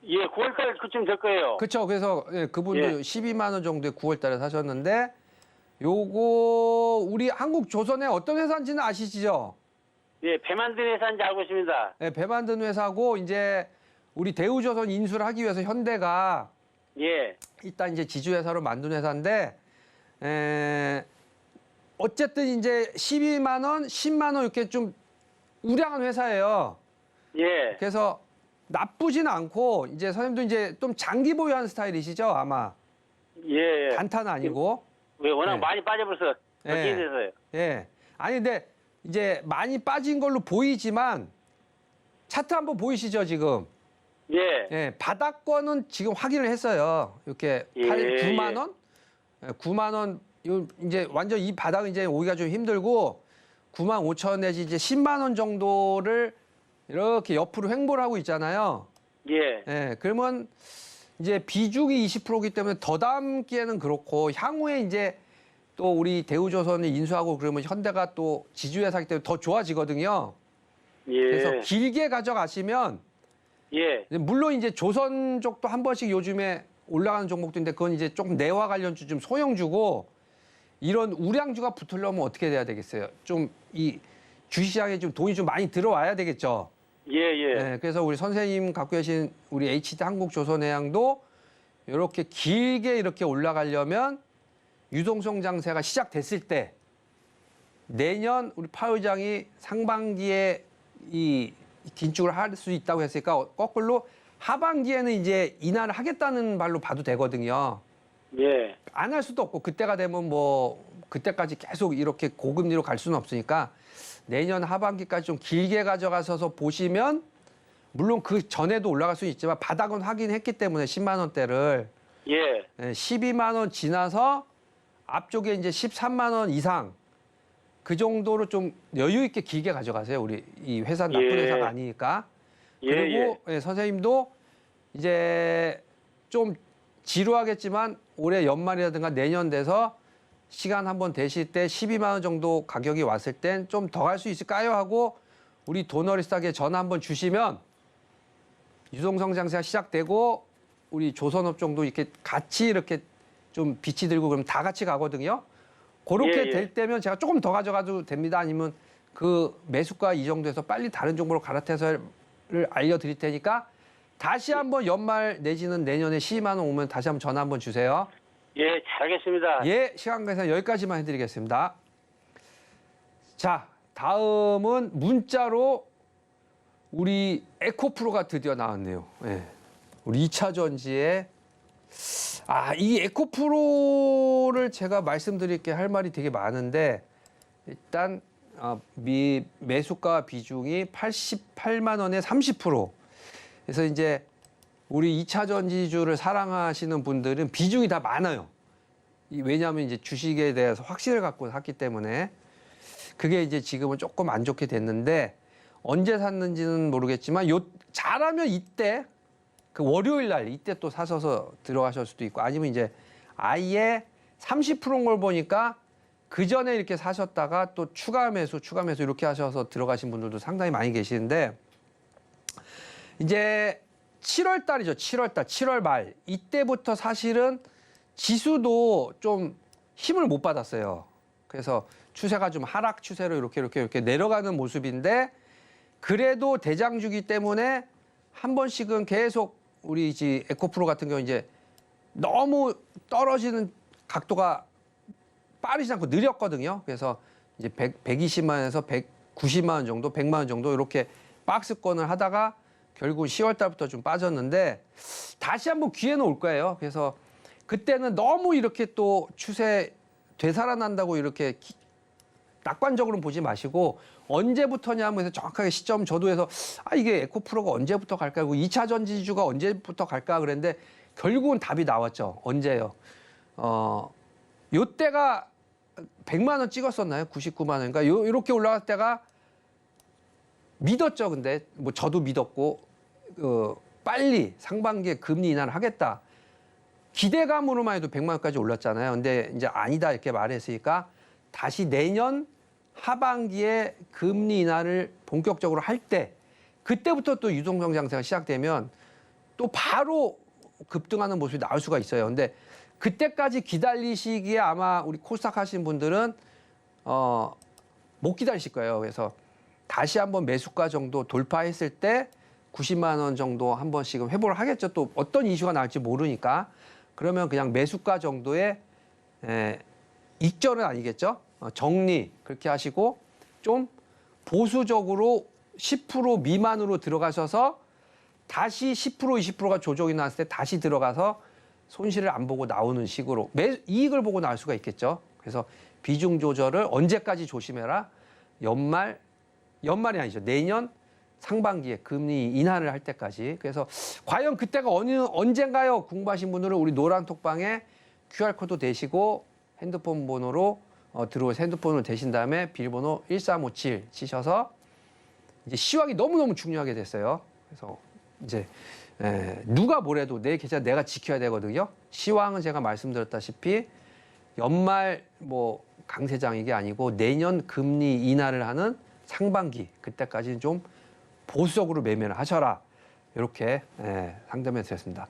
Speaker 5: 예, 9월달 그쯤 될 거예요.
Speaker 2: 그렇죠. 그래서 예, 그분도
Speaker 5: 예.
Speaker 2: 12만 원 정도에 9월 달에 사셨는데 요거 우리 한국조선의 어떤 회사인지는 아시죠?
Speaker 5: 예, 배 만든 회사인지 알고 있습니다.
Speaker 2: 예, 배 만드는 회사고 이제 우리 대우조선 인수를 하기 위해서 현대가
Speaker 5: 예,
Speaker 2: 일단 이제 지주회사로 만든 회사인데 어쨌든 이제 12만 원, 10만 원 이렇게 좀 우량한 회사예요.
Speaker 5: 예,
Speaker 2: 그래서 나쁘진 않고 이제 선생님도 이제 좀 장기 보유한 스타일이시죠 아마.
Speaker 5: 예.
Speaker 2: 단타는 아니고.
Speaker 5: 왜 워낙
Speaker 2: 예.
Speaker 5: 많이 빠져버려서
Speaker 2: 예.
Speaker 5: 어떻게 돼서요?
Speaker 2: 예. 아니 근데 이제 많이 빠진 걸로 보이지만 차트 한번 보이시죠 지금?
Speaker 5: 예,
Speaker 2: 예. 바닥권은 지금 확인을 했어요. 이렇게
Speaker 5: 예,
Speaker 2: 9만 원? 예, 9만 원. 요 이제 완전 이 바닥은 이제 오기가 좀 힘들고 9만 5천 원 내지 이제 10만 원 정도를 이렇게 옆으로 횡보를 하고 있잖아요.
Speaker 5: 예,
Speaker 2: 예. 그러면 이제 비중이 20%이기 때문에 더 다음 기회는 그렇고 향후에 이제 또 우리 대우조선을 인수하고 그러면 현대가 또 지주회사이기 때문에 더 좋아지거든요.
Speaker 5: 예,
Speaker 2: 그래서 길게 가져가시면
Speaker 5: 예,
Speaker 2: 물론 이제 조선 쪽도 한 번씩 요즘에 올라가는 종목도 있는데 그건 이제 조금 내화 관련주 좀 소형주고 이런 우량주가 붙으려면 어떻게 돼야 되겠어요? 좀 이 주시장에 좀 돈이 좀 많이 들어와야 되겠죠.
Speaker 5: 예, 예,
Speaker 2: 네, 그래서 우리 선생님 갖고 계신 우리 HT 한국조선해양도 이렇게 길게 이렇게 올라가려면 유동성 장세가 시작됐을 때 내년 우리 파 의장이 상반기에 이 긴축을 할 수 있다고 했으니까 거꾸로 하반기에는 이제 인하를 하겠다는 말로 봐도 되거든요.
Speaker 5: 예,
Speaker 2: 안 할 수도 없고 그때가 되면 뭐 그때까지 계속 이렇게 고금리로 갈 수는 없으니까 내년 하반기까지 좀 길게 가져가셔서 보시면 물론 그 전에도 올라갈 수는 있지만 바닥은 확인했기 때문에 10만 원대를
Speaker 5: 예,
Speaker 2: 12만 원 지나서 앞쪽에 이제 13만 원 이상 그 정도로 좀 여유 있게 길게 가져가세요. 우리 이 회사 나쁜
Speaker 5: 예.
Speaker 2: 회사가 아니니까.
Speaker 5: 예,
Speaker 2: 그리고 예, 선생님도 이제 좀 지루하겠지만 올해 연말이라든가 내년 돼서 시간 한번 되실 때 12만 원 정도 가격이 왔을 땐 좀 더 갈 수 있을까요? 하고 우리 도너리스트에게 전화 한번 주시면 유동성 장세가 시작되고 우리 조선업종도 이렇게 같이 이렇게 좀 빛이 들고 그러면 다 같이 가거든요. 그렇게
Speaker 5: 예, 예.
Speaker 2: 될 때면 제가 조금 더 가져가도 됩니다. 아니면 그 매수가 이 정도에서 빨리 다른 종목으로 갈아타서를 알려드릴 테니까 다시 한번 연말 내지는 내년에 12만 원 오면 다시 한번 전화 한번 주세요.
Speaker 5: 예, 잘하겠습니다.
Speaker 2: 예, 시간 관계상 여기까지만 해드리겠습니다. 자, 다음은 문자로 우리 에코프로가 드디어 나왔네요. 예. 우리 2차 전지에 이 에코프로를 제가 말씀드릴 게 할 말이 되게 많은데 일단 매수가 비중이 88만 원에 30%. 그래서 이제 우리 2차 전지주를 사랑하시는 분들은 비중이 다 많아요. 왜냐하면 이제 주식에 대해서 확신을 갖고 샀기 때문에 그게 이제 지금은 조금 안 좋게 됐는데 언제 샀는지는 모르겠지만 잘하면 이때 그 월요일 날 이때 또 사셔서 들어가실 수도 있고 아니면 이제 아예 30%인 걸 보니까 그 전에 이렇게 사셨다가 또 추가 매수 이렇게 하셔서 들어가신 분들도 상당히 많이 계시는데 이제 7월 달이죠. 7월 말 이때부터 사실은 지수도 좀 힘을 못 받았어요. 그래서 추세가 좀 하락 추세로 이렇게 내려가는 모습인데 그래도 대장주기 때문에 한 번씩은 계속 우리 이제 에코프로 같은 경우 이제 너무 떨어지는 각도가 빠르지 않고 느렸거든요. 그래서 이제 120만 원에서 190만 원 정도, 100만 원 정도 이렇게 박스권을 하다가 결국 10월 달부터 좀 빠졌는데 다시 한번 기회는 올 거예요. 그래서 그때는 너무 이렇게 또 추세 되살아난다고 이렇게 낙관적으로 보지 마시고 언제부터냐 하면서 정확하게 시점 저도 해서 이게 에코프로가 언제부터 갈까? 2차 전지주가 언제부터 갈까? 그랬는데 결국은 답이 나왔죠. 언제요? 요때가 100만 원 찍었었나요? 99만 원인가? 이렇게 올라갈 때가 믿었죠. 근데 뭐 저도 믿었고 빨리 상반기에 금리 인하를 하겠다. 기대감으로만 해도 100만 원까지 올랐잖아요. 근데 이제 아니다 이렇게 말했으니까 다시 내년 하반기에 금리 인하를 본격적으로 할 때 그때부터 또 유동성 장세가 시작되면 또 바로 급등하는 모습이 나올 수가 있어요. 근데 그때까지 기다리시기에 아마 우리 코스닥 하시는 분들은 못 기다리실 거예요. 그래서 다시 한번 매수가 정도 돌파했을 때 90만 원 정도 한 번씩은 회복을 하겠죠. 또 어떤 이슈가 나올지 모르니까. 그러면 그냥 매수가 정도의 익절은 아니겠죠. 정리 그렇게 하시고 좀 보수적으로 10% 미만으로 들어가셔서 다시 10% 20%가 조정이 나왔을 때 다시 들어가서 손실을 안 보고 나오는 식으로 이익을 보고 나올 수가 있겠죠. 그래서 비중 조절을 언제까지 조심해라. 연말이 아니죠. 내년 상반기에 금리 인하를 할 때까지. 그래서 과연 그때가 언젠가요? 궁금하신 분들은 우리 노란톡방에 QR코드 대시고 핸드폰 번호로 들어오셔서 핸드폰을 대신 다음에 비밀번호 1357 치셔서 이제 시황이 너무너무 중요하게 됐어요. 그래서 이제 누가 뭐래도 내 계좌 내가 지켜야 되거든요. 시황은 제가 말씀드렸다시피 연말 뭐 강세장 이게 아니고 내년 금리 인하를 하는 상반기 그때까지는 좀 보수적으로 매매를 하셔라. 이렇게 상담해 드렸습니다.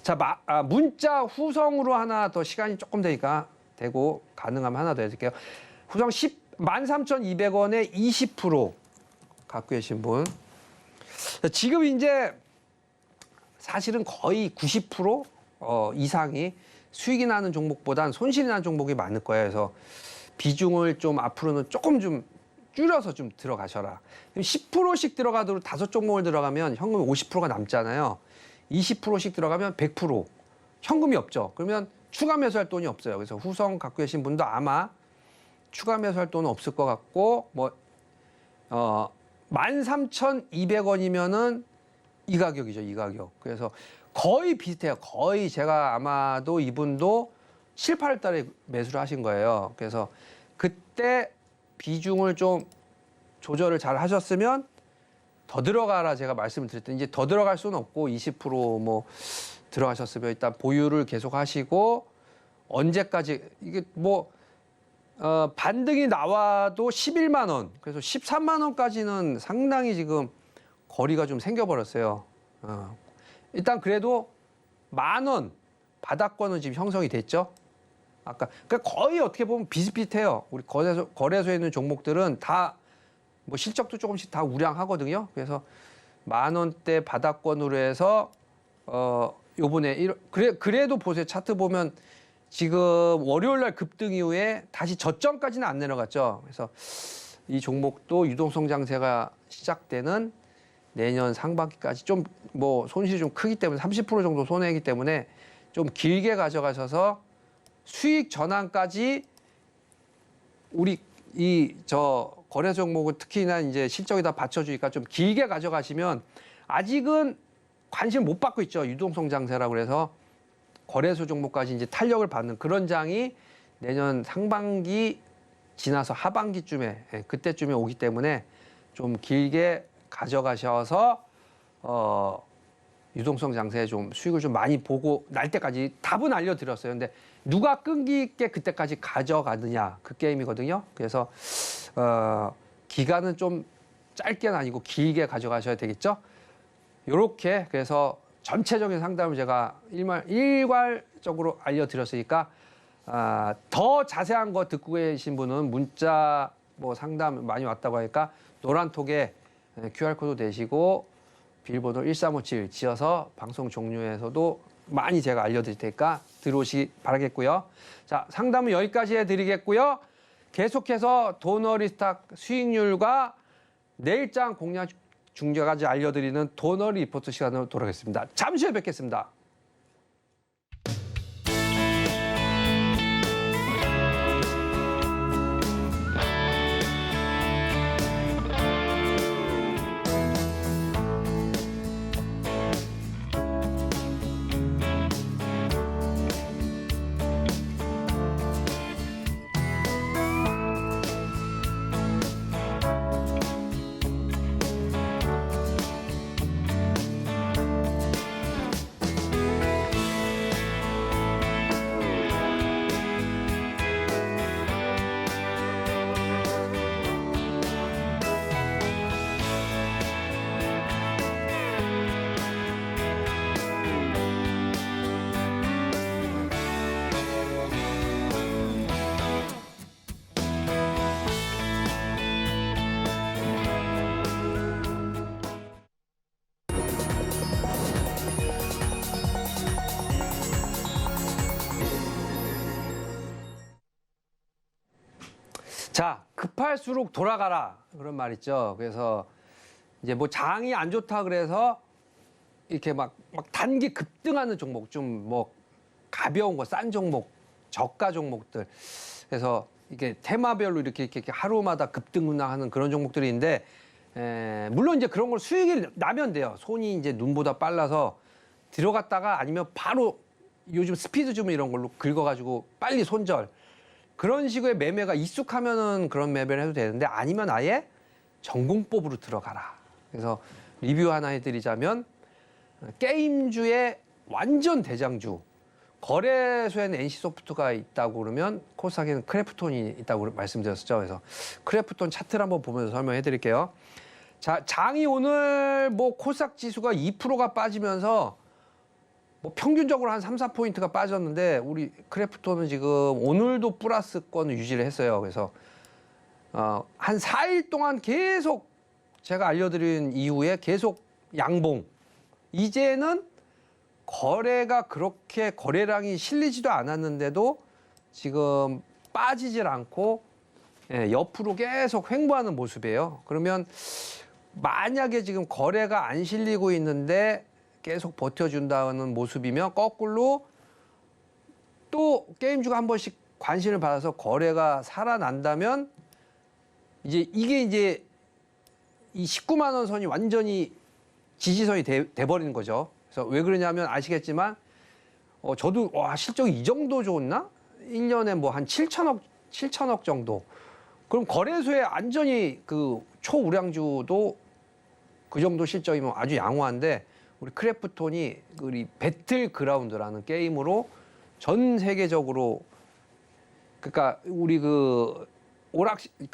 Speaker 2: 자, 문자 후성으로 하나 더 시간이 조금 되고 가능하면 하나 더 해드릴게요. 후성 13,200원에 20% 갖고 계신 분. 지금 이제 사실은 거의 90% 이상이 수익이 나는 종목보단 손실이 나는 종목이 많을 거예요. 그래서 비중을 좀 앞으로는 조금 좀 줄여서 좀 들어가셔라. 10%씩 들어가도 5종목을 들어가면 현금이 50%가 남잖아요. 20%씩 들어가면 100% 현금이 없죠. 그러면 추가 매수할 돈이 없어요. 그래서 후성 갖고 계신 분도 아마 추가 매수할 돈은 없을 것 같고 13,200원이면은 이 가격이죠. 이 가격. 그래서 거의 비슷해요. 거의 제가 아마도 이분도 7, 8월 달에 매수를 하신 거예요. 그래서 그때 비중을 좀 조절을 잘 하셨으면 더 들어가라 제가 말씀을 드렸더니 이제 더 들어갈 수는 없고 20% 들어가셨으면 일단 보유를 계속 하시고 언제까지 이게 반등이 나와도 11만 원 그래서 13만 원까지는 상당히 지금 거리가 좀 생겨버렸어요. 일단 그래도 10,000원 바닥권은 지금 형성이 됐죠. 아까 그러니까 거의 어떻게 보면 비슷비슷해요. 우리 거래소에 있는 종목들은 다 실적도 조금씩 다 우량하거든요. 그래서 10,000원대 바닥권으로 해서 요번에 그래도 보세요. 차트 보면 지금 월요일 날 급등 이후에 다시 저점까지는 안 내려갔죠. 그래서 이 종목도 유동성 장세가 시작되는 내년 상반기까지 좀 손실이 좀 크기 때문에 30% 정도 손해이기 때문에 좀 길게 가져가셔서 수익 전환까지 우리 거래 종목은 특히나 이제 실적이 다 받쳐주니까 좀 길게 가져가시면 아직은 관심 못 받고 있죠. 유동성 장세라고 그래서 거래소 종목까지 이제 탄력을 받는 그런 장이 내년 상반기 지나서 하반기쯤에 그때쯤에 오기 때문에 좀 길게 가져가셔서 유동성 장세에 좀 수익을 좀 많이 보고 날 때까지 답은 알려드렸어요. 근데 누가 끈기 있게 그때까지 가져가느냐 그 게임이거든요. 그래서 기간은 좀 짧게는 아니고 길게 가져가셔야 되겠죠. 요렇게 그래서 전체적인 상담을 제가 일괄적으로 알려드렸으니까 더 자세한 거 듣고 계신 분은 문자 상담 많이 왔다고 하니까 노란톡에 QR코드 대시고 비밀번호 1357 지어서 방송 종료에서도 많이 제가 알려드릴 테니까 들어오시기 바라겠고요. 자, 상담은 여기까지 해드리겠고요. 계속해서 도너리스탁 수익률과 내일장 공략 중계까지 알려드리는 도너리 리포트 시간으로 돌아가겠습니다. 잠시 후에 뵙겠습니다. 자, 급할수록 돌아가라. 그런 말 있죠. 그래서 이제 뭐 장이 안 좋다 그래서 이렇게 막 단기 급등하는 종목, 좀 뭐 가벼운 거, 싼 종목, 저가 종목들. 그래서 이게 테마별로 이렇게 하루마다 급등하는 그런 종목들이 있는데, 물론 이제 그런 걸 수익이 나면 돼요. 손이 이제 눈보다 빨라서 들어갔다가 아니면 바로 요즘 스피드 주문 이런 걸로 긁어가지고 빨리 손절. 그런 식의 매매가 익숙하면은 그런 매매를 해도 되는데, 아니면 아예 전공법으로 들어가라. 그래서 리뷰 하나 해드리자면, 게임주의 완전 대장주, 거래소에는 NC소프트가 있다고 그러면 코스닥에는 크래프톤이 있다고 말씀드렸었죠. 그래서 크래프톤 차트를 한번 보면서 설명해 드릴게요. 자, 장이 오늘 뭐 코스닥 지수가 2%가 빠지면서 뭐 평균적으로 한 3, 4포인트가 빠졌는데, 우리 크래프톤은 지금 오늘도 플러스권을 유지를 했어요. 그래서 한 4일 동안 계속 제가 알려드린 이후에 계속 양봉. 이제는 거래가 그렇게 거래량이 실리지도 않았는데도 지금 빠지질 않고 옆으로 계속 횡보하는 모습이에요. 그러면 만약에 지금 거래가 안 실리고 있는데 계속 버텨준다는 모습이면, 거꾸로 또 게임주가 한 번씩 관심을 받아서 거래가 살아난다면, 이게 이제 이 19만 원 선이 완전히 지지선이 돼버리는 거죠. 그래서 왜 그러냐면 아시겠지만, 저도 와, 실적이 이 정도 좋나? 1년에 뭐 한 7천억 정도. 그럼 거래소에 안전히 그 초우량주도 그 정도 실적이면 아주 양호한데, 우리 크래프톤이 우리 배틀그라운드라는 게임으로 전 세계적으로, 그러니까 우리 그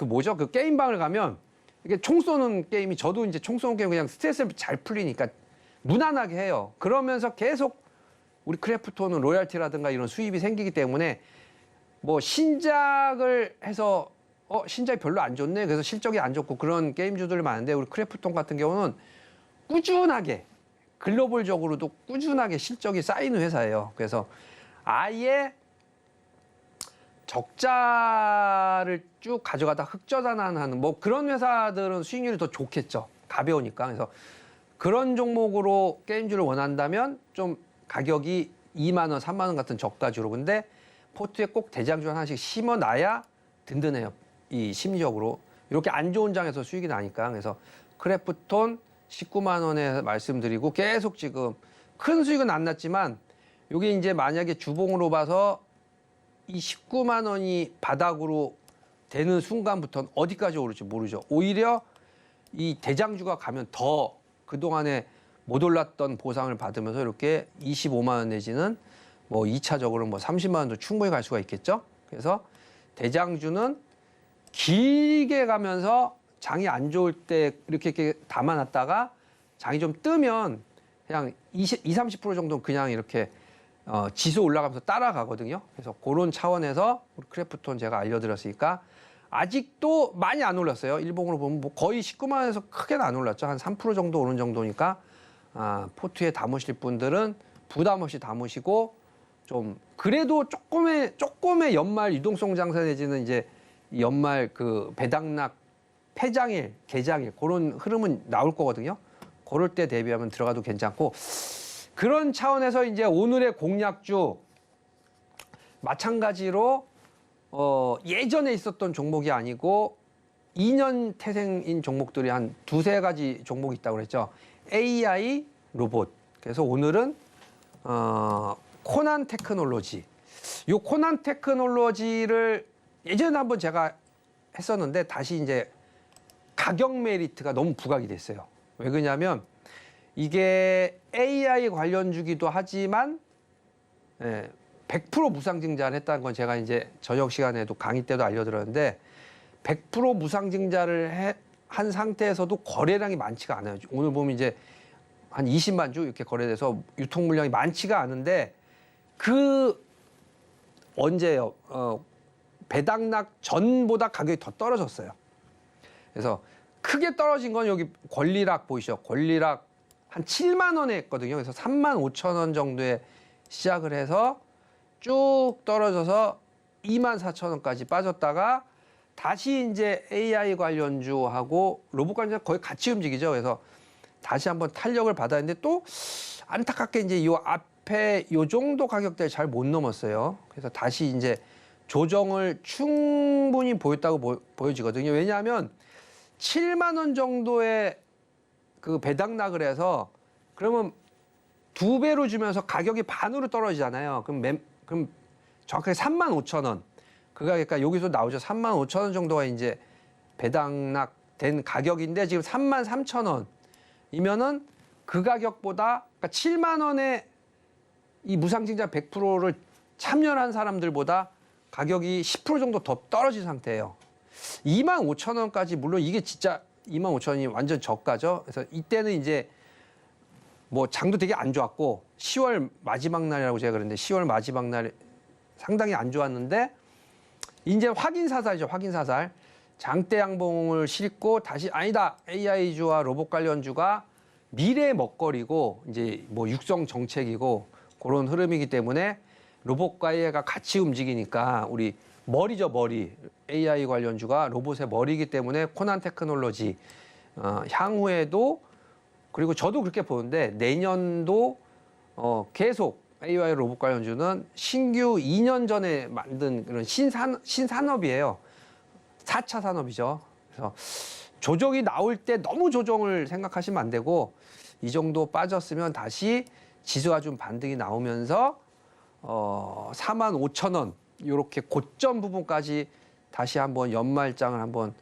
Speaker 2: 뭐죠? 그 게임방을 가면 이게 총 쏘는 게임이, 저도 이제 총 쏘는 게임 그냥 스트레스를 잘 풀리니까 무난하게 해요. 그러면서 계속 우리 크래프톤은 로열티라든가 이런 수입이 생기기 때문에, 뭐 신작을 해서 신작이 별로 안 좋네, 그래서 실적이 안 좋고 그런 게임주들이 많은데, 우리 크래프톤 같은 경우는 꾸준하게 글로벌적으로도 꾸준하게 실적이 쌓이는 회사예요. 그래서 아예 적자를 쭉 가져가다 흑자전환하는 뭐 그런 회사들은 수익률이 더 좋겠죠. 가벼우니까. 그래서 그런 종목으로 게임주를 원한다면 좀 가격이 2만 원, 3만 원 같은 저가주로, 근데 포트에 꼭 대장주 하나씩 심어놔야 든든해요. 이 심리적으로. 이렇게 안 좋은 장에서 수익이 나니까. 그래서 크래프톤 19만 원에 말씀드리고, 계속 지금 큰 수익은 안 났지만, 이게 이제 만약에 주봉으로 봐서 이 19만 원이 바닥으로 되는 순간부터는 어디까지 오를지 모르죠. 오히려 이 대장주가 가면 더 그동안에 못 올랐던 보상을 받으면서 이렇게 25만 원 내지는 뭐 2차적으로 뭐 30만 원도 충분히 갈 수가 있겠죠. 그래서 대장주는 길게 가면서 장이 안 좋을 때 이렇게 담아놨다가 장이 좀 뜨면 그냥 20, 30% 정도는 그냥 이렇게 지수 올라가면서 따라가거든요. 그래서 그런 차원에서 우리 크래프톤 제가 알려드렸으니까, 아직도 많이 안 올랐어요. 일봉으로 보면 뭐 거의 19만 원에서 크게는 안 올랐죠. 한 3% 정도 오른 정도니까, 포트에 담으실 분들은 부담 없이 담으시고, 좀 그래도 조금의 연말 유동성 장사 내지는 이제 연말 그 배당락 폐장일, 개장일 그런 흐름은 나올 거거든요. 그럴 때 대비하면 들어가도 괜찮고, 그런 차원에서 이제 오늘의 공략주 마찬가지로 예전에 있었던 종목이 아니고 2년 태생인 종목들이 한 두세 가지 종목이 있다고 그랬죠. AI 로봇. 그래서 오늘은 코난 테크놀로지. 이 코난 테크놀로지를 예전에 한번 제가 했었는데, 다시 이제 가격 메리트가 너무 부각이 됐어요. 왜 그러냐면 이게 AI 관련주기도 하지만 100% 무상증자를 했다는 건 제가 이제 저녁 시간에도 강의 때도 알려드렸는데, 100% 무상증자를 한 상태에서도 거래량이 많지가 않아요. 오늘 보면 이제 한 20만 주 이렇게 거래돼서 유통 물량이 많지가 않은데, 그 언제요? 배당락 전보다 가격이 더 떨어졌어요. 그래서 크게 떨어진 건 여기 권리락 보이시죠? 권리락 한 7만 원에 했거든요. 그래서 3만 5천 원 정도에 시작을 해서 쭉 떨어져서 2만 4천 원까지 빠졌다가 다시 이제 AI 관련주하고 로봇 관련주 거의 같이 움직이죠. 그래서 다시 한번 탄력을 받았는데 또 안타깝게 이제 요 앞에 요 정도 가격대를 잘 못 넘었어요. 그래서 다시 이제 조정을 충분히 보였다고 보여지거든요. 왜냐하면 7만 원 정도의 그 배당락을 해서 그러면 2배로 주면서 가격이 반으로 떨어지잖아요. 그럼 정확하게 35,000원. 그 가격가 여기서 나오죠. 35,000원 정도가 이제 배당락된 가격인데 지금 33,000원이면은 그 가격보다 그러니까 7만 원에 이 무상증자 100%를 참여한 사람들보다 가격이 10% 정도 더 떨어진 상태예요. 25,000원까지 물론 이게 진짜 25,000원이 완전 저가죠. 그래서 이때는 이제 뭐 장도 되게 안 좋았고 10월 마지막 날이라고 제가 그랬는데 10월 마지막 날 상당히 안 좋았는데 이제 확인 사살이죠. 확인 사살. 장대 양봉을 싣고 다시 아니다. AI주와 로봇 관련주가 미래의 먹거리고 이제 뭐 육성 정책이고 그런 흐름이기 때문에 로봇과가 같이 움직이니까 우리 머리죠, 머리. AI 관련주가 로봇의 머리이기 때문에 코난 테크놀로지 향후에도 그리고 저도 그렇게 보는데 내년도 계속 AI 로봇 관련주는 신규 2년 전에 만든 그런 신산업이에요. 4차 산업이죠. 그래서 조정이 나올 때 너무 조정을 생각하시면 안 되고 이 정도 빠졌으면 다시 지수가 좀 반등이 나오면서 45,000원 이렇게 고점 부분까지 다시 한번 연말장을 한번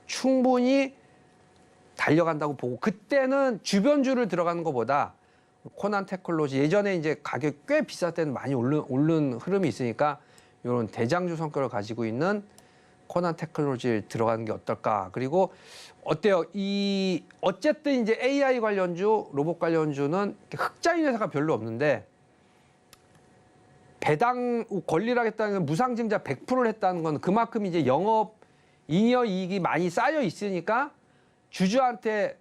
Speaker 2: 충분히 달려간다고 보고 그때는 주변주를 들어가는 것보다 코난 테크놀로지 예전에 이제 가격이 꽤 비쌀 때는 많이 오른 흐름이 있으니까 이런 대장주 성격을 가지고 있는 코난 테크놀로지를 들어가는 게 어떨까. 그리고 어때요? 어쨌든 이제 AI 관련주, 로봇 관련주는 흑자인 회사가 별로 없는데 배당 권리를 하겠다는 무상증자 100%를 했다는 건 그만큼 이제 영업 잉여 이익이 많이 쌓여 있으니까 주주한테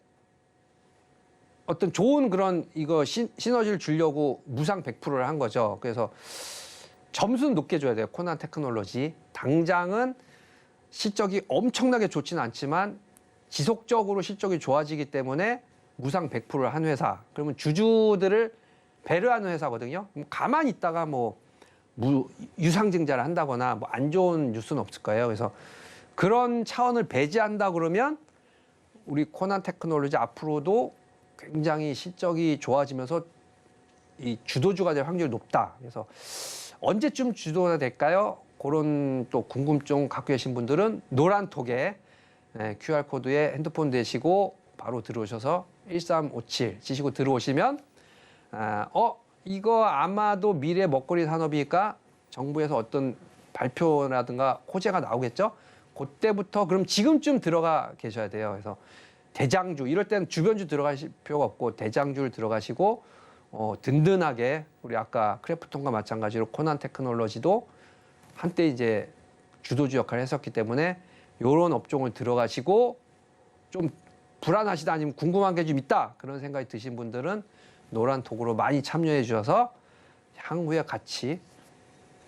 Speaker 2: 어떤 좋은 그런 이거 시너지를 주려고 무상 100%를 한 거죠. 그래서 점수는 높게 줘야 돼요. 코난 테크놀로지. 당장은 실적이 엄청나게 좋지는 않지만 지속적으로 실적이 좋아지기 때문에 무상 100%를 한 회사. 그러면 주주들을 배려하는 회사거든요. 가만히 있다가 뭐 유상증자를 한다거나 뭐 안 좋은 뉴스는 없을 거예요. 그래서 그런 차원을 배제한다 그러면 우리 코난 테크놀로지 앞으로도 굉장히 실적이 좋아지면서 이 주도주가 될 확률이 높다. 그래서 언제쯤 주도가 될까요? 그런 또 궁금증 갖고 계신 분들은 노란톡에 QR코드에 핸드폰 대시고 바로 들어오셔서 1357 치시고 들어오시면 이거 아마도 미래 먹거리 산업이니까 정부에서 어떤 발표라든가 호재가 나오겠죠? 그때부터 그럼 지금쯤 들어가 계셔야 돼요. 그래서 대장주 이럴 때는 주변주 들어가실 필요가 없고 대장주를 들어가시고 든든하게 우리 아까 크래프톤과 마찬가지로 코난 테크놀로지도 한때 이제 주도주 역할을 했었기 때문에 이런 업종을 들어가시고 좀 불안하시다 아니면 궁금한 게 좀 있다 그런 생각이 드신 분들은 노란톡으로 많이 참여해 주셔서 향후에 같이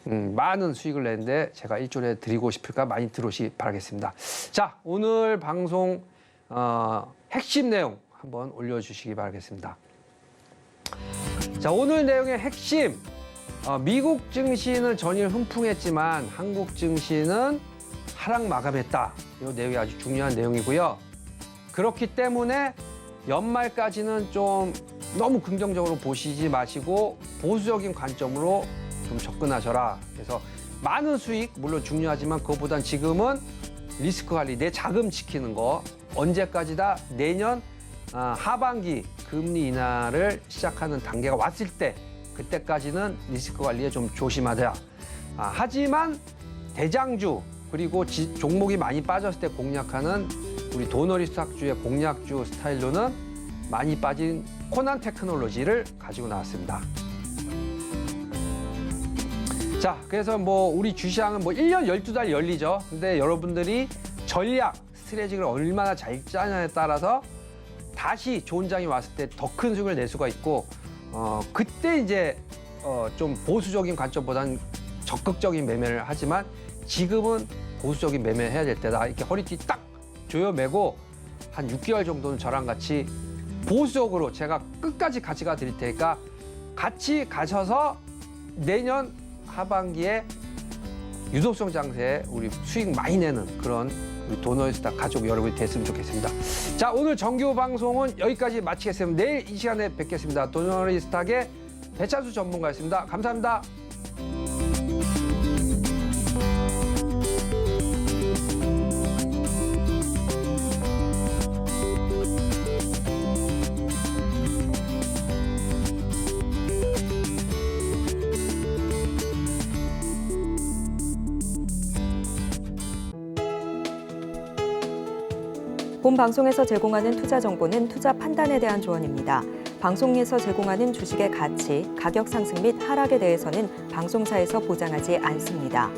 Speaker 2: 많은 수익을 내는데 제가 일조에 드리고 싶을까 많이 들어오시기 바라겠습니다. 자, 오늘 방송 핵심 내용 한번 올려주시기 바라겠습니다. 자, 오늘 내용의 핵심 미국 증시는 전일 훈풍했지만 한국 증시는 하락 마감했다. 이 내용이 아주 중요한 내용이고요. 그렇기 때문에 연말까지는 좀 너무 긍정적으로 보시지 마시고 보수적인 관점으로 좀 접근하셔라. 그래서 많은 수익 물론 중요하지만 그것보단 지금은 리스크 관리, 내 자금 지키는 거 언제까지다 내년 하반기 금리 인하를 시작하는 단계가 왔을 때 그때까지는 리스크 관리에 좀 조심하자. 하지만 대장주 그리고 종목이 많이 빠졌을 때 공략하는 우리 도너리 스탁주의 공략주 스타일로는 많이 빠진 코난 테크놀로지를 가지고 나왔습니다. 자, 그래서 뭐 우리 주시장은 뭐 1년 12달 열리죠. 근데 여러분들이 전략, 스트래지를 얼마나 잘 짜냐에 따라서 다시 좋은 장이 왔을 때 더 큰 수익을 낼 수가 있고 그때 이제 좀 보수적인 관점보다는 적극적인 매매를 하지만 지금은 보수적인 매매해야 될 때다. 이렇게 허리띠 딱 조여매고 한 6개월 정도는 저랑 같이 보수적으로 제가 끝까지 같이 가드릴 테니까 같이 가셔서 내년 하반기에 유동성 장세에 우리 수익 많이 내는 그런 우리 도너스타 가족 여러분이 됐으면 좋겠습니다. 자, 오늘 정규 방송은 여기까지 마치겠습니다. 내일 이 시간에 뵙겠습니다. 도너리스탁의 배찬수 전문가였습니다. 감사합니다.
Speaker 1: 본 방송에서 제공하는 투자 정보는 투자 판단에 대한 조언입니다. 방송에서 제공하는 주식의 가치, 가격 상승 및 하락에 대해서는 방송사에서 보장하지 않습니다.